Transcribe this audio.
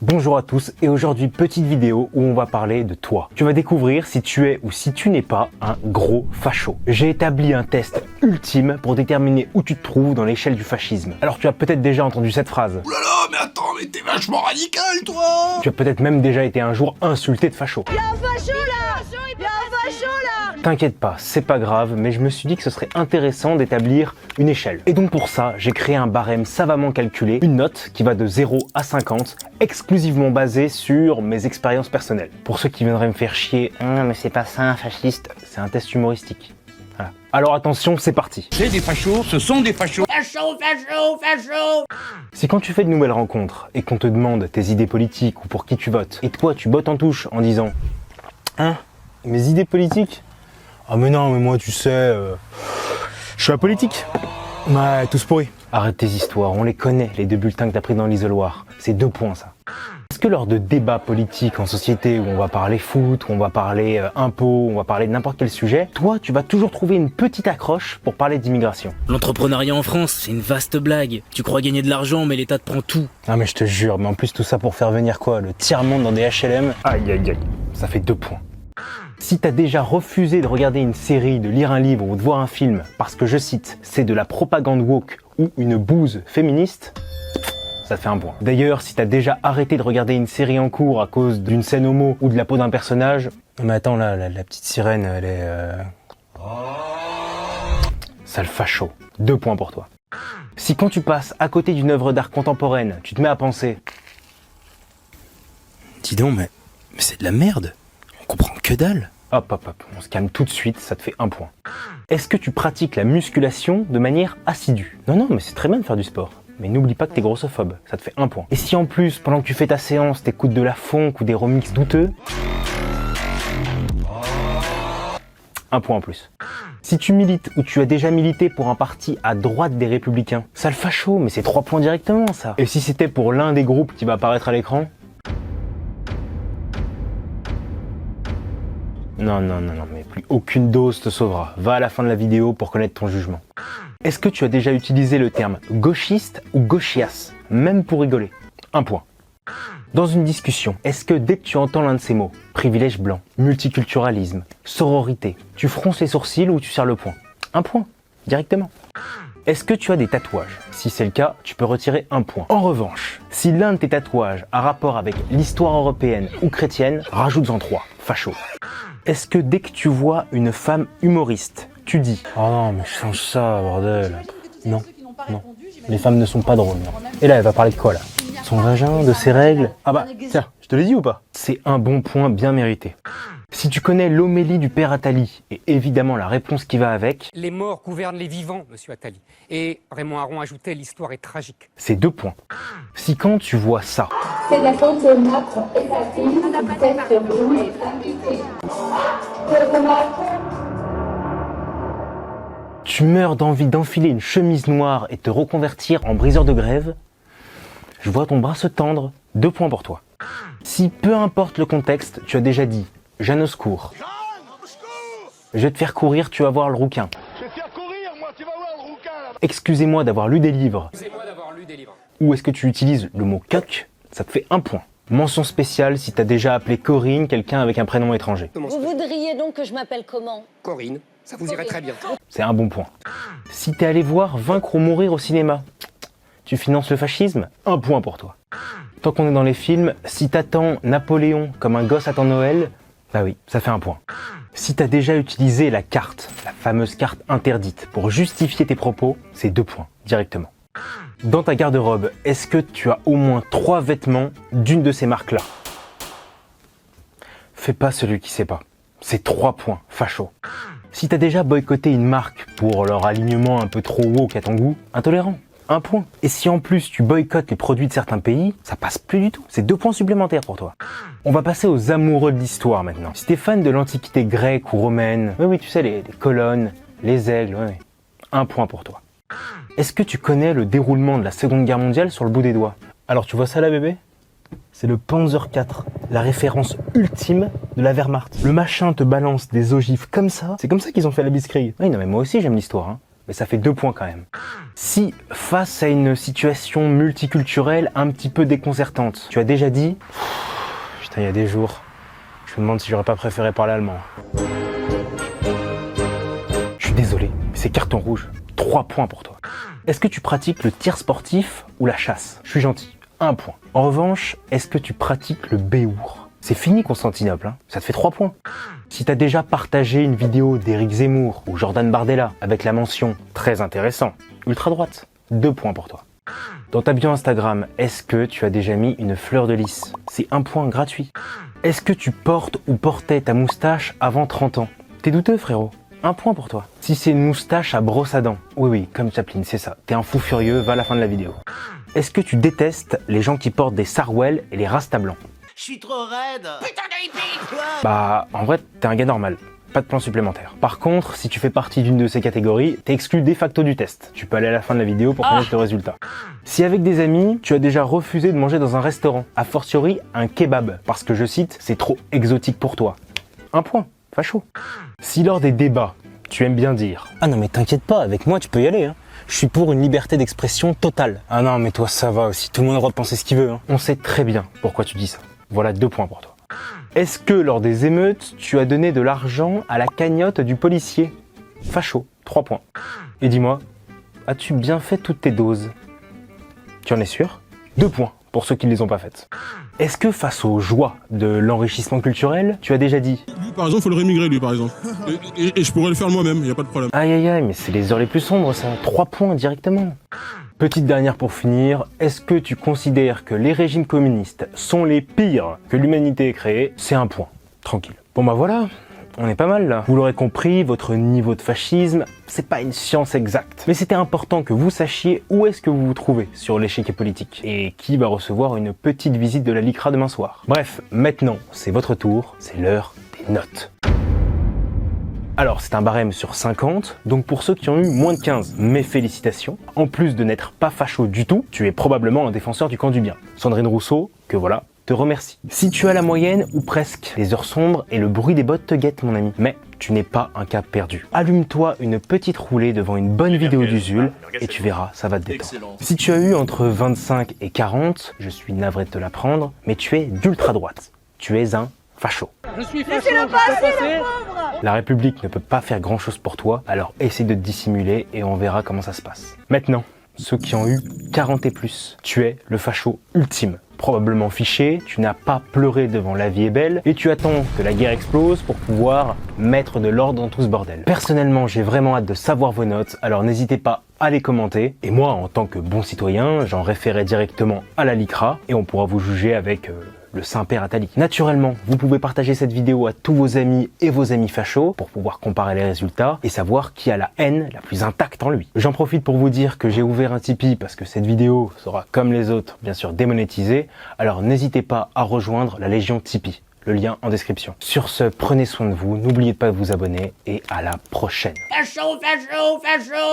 Bonjour à tous et aujourd'hui petite vidéo où on va parler de toi. Tu vas découvrir si tu es ou si tu n'es pas un gros facho. J'ai établi un test ultime pour déterminer où tu te trouves dans l'échelle du fascisme. Alors tu as peut-être déjà entendu cette phrase. Oulala, mais attends, mais t'es vachement radical toi. Tu as peut-être même déjà été un jour insulté de facho. Y'a un facho là! Y'a un facho là! T'inquiète pas, c'est pas grave, mais je me suis dit que ce serait intéressant d'établir une échelle. Et donc pour ça, j'ai créé un barème savamment calculé, une note qui va de 0 à 50, exclusivement basée sur mes expériences personnelles. Pour ceux qui viendraient me faire chier, ah, mais c'est pas ça un fasciste, c'est un test humoristique. Voilà. Alors attention, c'est parti. C'est des fachos, ce sont des fachos. Si quand tu fais de nouvelles rencontres et qu'on te demande tes idées politiques ou pour qui tu votes, et toi tu bottes en touche en disant « Hein, mes idées politiques ? Ah mais non, mais moi tu sais, je suis apolitique. Ouais, tous pourris. » Arrête tes histoires, on les connaît, les deux bulletins que t'as pris dans l'isoloir. C'est 2 points ça. Est-ce que lors de débats politiques en société où on va parler foot, où on va parler impôts, on va parler de n'importe quel sujet, toi tu vas toujours trouver une petite accroche pour parler d'immigration? L'entrepreneuriat en France, c'est une vaste blague. Tu crois gagner de l'argent, mais l'État te prend tout. Ah mais je te jure, mais en plus tout ça pour faire venir quoi? Le tiers-monde dans des HLM? Aïe aïe aïe, ça fait 2 points. Si t'as déjà refusé de regarder une série, de lire un livre ou de voir un film parce que, je cite, c'est de la propagande woke ou une bouse féministe, ça te fait 1 point. D'ailleurs, si t'as déjà arrêté de regarder une série en cours à cause d'une scène homo ou de la peau d'un personnage... Non mais attends, là, la petite sirène, elle est... Sale facho. 2 points pour toi. Si quand tu passes à côté d'une œuvre d'art contemporaine, tu te mets à penser... Dis donc, mais c'est de la merde. On comprend que dalle. Hop, hop, hop, on se calme tout de suite, ça te fait 1 point. Est-ce que tu pratiques la musculation de manière assidue? Non, non, mais c'est très bien de faire du sport. Mais n'oublie pas que t'es grossophobe, ça te fait 1 point. Et si en plus, pendant que tu fais ta séance, t'écoutes de la funk ou des remixes douteux, 1 point en plus. Si tu milites ou tu as déjà milité pour un parti à droite des Républicains, sale facho, mais c'est 3 points directement ça. Et si c'était pour l'un des groupes qui va apparaître à l'écran? Non, non, non, non, mais plus aucune dose te sauvera. Va à la fin de la vidéo pour connaître ton jugement. Est-ce que tu as déjà utilisé le terme gauchiste ou gauchias, même pour rigoler? 1 point. Dans une discussion, est-ce que dès que tu entends l'un de ces mots, privilège blanc, multiculturalisme, sororité, tu fronces les sourcils ou tu serres le poing? 1 point, directement. Est-ce que tu as des tatouages? Si c'est le cas, tu peux retirer 1 point. En revanche, si l'un de tes tatouages a rapport avec l'histoire européenne ou chrétienne, rajoute-en 3, facho. Est-ce que dès que tu vois une femme humoriste, tu dis « Oh non, mais change ça, bordel !» Non, non. Les femmes ne sont pas drôles, non. Et là, elle va parler de quoi, là? Son vagin, de ses règles? Ah bah, tiens, je te l'ai dit ou pas? C'est un bon point bien mérité. Si tu connais l'homélie du père Attali, et évidemment la réponse qui va avec... Les morts gouvernent les vivants, monsieur Attali. Et Raymond Aron ajoutait « L'histoire est tragique ». C'est 2 points. Si quand tu vois ça... C'est de la faute de notre étatisme, tête rouge, tu meurs d'envie d'enfiler une chemise noire et te reconvertir en briseur de grève, je vois ton bras se tendre, 2 points pour toi. Si peu importe le contexte, tu as déjà dit « Jeanne au secours ». Je vais te faire courir, tu vas voir le rouquin. Je vais te faire courir, moi, tu vas voir le rouquin là. Excusez-moi d'avoir lu des livres. Excusez-moi d'avoir lu des livres. Ou est-ce que tu utilises le mot « coq », ça te fait 1 point. Mention spéciale si t'as déjà appelé Corinne quelqu'un avec un prénom étranger. Vous voudriez donc que je m'appelle comment? Corinne, ça vous irait très bien. C'est un bon point. Si t'es allé voir Vaincre ou mourir au cinéma, tu finances le fascisme? 1 point pour toi. Tant qu'on est dans les films, si t'attends Napoléon comme un gosse attend Noël, bah oui, ça fait 1 point. Si t'as déjà utilisé la carte, la fameuse carte interdite, pour justifier tes propos, c'est 2 points, directement. Dans ta garde-robe, est-ce que tu as au moins 3 vêtements d'une de ces marques-là? Fais pas celui qui sait pas. C'est 3 points, facho. Si t'as déjà boycotté une marque pour leur alignement un peu trop woke à ton goût, intolérant, 1 point. Et si en plus tu boycottes les produits de certains pays, ça passe plus du tout. C'est 2 points supplémentaires pour toi. On va passer aux amoureux de l'histoire maintenant. Si t'es fan de l'antiquité grecque ou romaine, oui, tu sais, les colonnes, les aigles, ouais. 1 point pour toi. Est-ce que tu connais le déroulement de la Seconde Guerre mondiale sur le bout des doigts? Alors tu vois ça là, bébé? C'est le Panzer IV, la référence ultime de la Wehrmacht. Le machin te balance des ogives comme ça. C'est comme ça qu'ils ont fait la Blitzkrieg. Oui, non mais moi aussi j'aime l'histoire, hein. mais ça fait 2 points quand même. Si, face à une situation multiculturelle un petit peu déconcertante, tu as déjà dit « Putain, il y a des jours, je me demande si j'aurais pas préféré parler allemand. » Je suis désolé, mais c'est carton rouge. 3 points pour toi. Est-ce que tu pratiques le tir sportif ou la chasse? Je suis gentil. 1 point. En revanche, est-ce que tu pratiques le béour? C'est fini Constantinople, hein. Ça te fait 3 points. Si t'as déjà partagé une vidéo d'Éric Zemmour ou Jordan Bardella avec la mention « très intéressant », ultra-droite, 2 points pour toi. Dans ta bio Instagram, est-ce que tu as déjà mis une fleur de lys? C'est 1 point gratuit. Est-ce que tu portes ou portais ta moustache avant 30 ans? T'es douteux frérot? 1 point pour toi. Si c'est une moustache à brosse à dents, oui, comme Chaplin, c'est ça. T'es un fou furieux, va à la fin de la vidéo. Est-ce que tu détestes les gens qui portent des sarouels et les rastas blancs? Je suis trop raide. Putain de hippie. Bah, en vrai, t'es un gars normal. Pas de plan supplémentaire. Par contre, si tu fais partie d'une de ces catégories, t'es exclu de facto du test. Tu peux aller à la fin de la vidéo pour connaître le résultat. Si avec des amis, tu as déjà refusé de manger dans un restaurant, a fortiori un kebab, parce que je cite, c'est trop exotique pour toi. 1 point. Facho. Si lors des débats, tu aimes bien dire « Ah non mais t'inquiète pas, avec moi tu peux y aller, hein. Je suis pour une liberté d'expression totale. » Ah non mais toi ça va aussi, tout le monde a le droit de penser ce qu'il veut, hein. On sait très bien pourquoi tu dis ça. Voilà 2 points pour toi. Est-ce que lors des émeutes, tu as donné de l'argent à la cagnotte du policier? Facho, 3 points. Et dis-moi, as-tu bien fait toutes tes doses? Tu en es sûr? 2 points pour ceux qui ne les ont pas faites. Est-ce que face aux joies de l'enrichissement culturel, tu as déjà dit lui, par exemple, faut le rémigrer, lui, par exemple. Et je pourrais le faire moi-même, y a pas de problème. Aïe aïe aïe, mais c'est les heures les plus sombres ça, 3 points directement. Petite dernière pour finir, est-ce que tu considères que les régimes communistes sont les pires que l'humanité ait créés? C'est 1 point, tranquille. Bon bah voilà, on est pas mal là. Vous l'aurez compris, votre niveau de fascisme, c'est pas une science exacte. Mais c'était important que vous sachiez où est-ce que vous vous trouvez sur l'échiquier politique et qui va recevoir une petite visite de la LICRA demain soir. Bref, maintenant, c'est votre tour, c'est l'heure des notes. Alors, c'est un barème sur 50, donc pour ceux qui ont eu moins de 15, mes félicitations. En plus de n'être pas facho du tout, tu es probablement un défenseur du camp du bien. Sandrine Rousseau, que voilà, te remercie. Si tu as la moyenne, ou presque, les heures sombres et le bruit des bottes te guettent, mon ami. Mais tu n'es pas un cas perdu. Allume-toi une petite roulée devant une bonne vidéo d'Usul et tu verras, ça va te détendre. Si tu as eu entre 25 et 40, je suis navré de te l'apprendre, mais tu es d'ultra droite. Tu es un facho. Je suis facho, je peux passer. La République ne peut pas faire grand chose pour toi, alors essaie de te dissimuler et on verra comment ça se passe. Maintenant, ceux qui ont eu 40 et plus, tu es le facho ultime. Probablement fiché, tu n'as pas pleuré devant La vie est belle et tu attends que la guerre explose pour pouvoir mettre de l'ordre dans tout ce bordel. Personnellement, j'ai vraiment hâte de savoir vos notes, alors n'hésitez pas à les commenter. Et moi, en tant que bon citoyen, j'en référerai directement à la LICRA et on pourra vous juger avec le Saint-Père Attali. Naturellement, vous pouvez partager cette vidéo à tous vos amis et vos amis fachos pour pouvoir comparer les résultats et savoir qui a la haine la plus intacte en lui. J'en profite pour vous dire que j'ai ouvert un Tipeee parce que cette vidéo sera, comme les autres, bien sûr démonétisée. Alors n'hésitez pas à rejoindre la Légion Tipeee. Le lien en description. Sur ce, prenez soin de vous, n'oubliez pas de vous abonner et à la prochaine. Facho, facho, facho.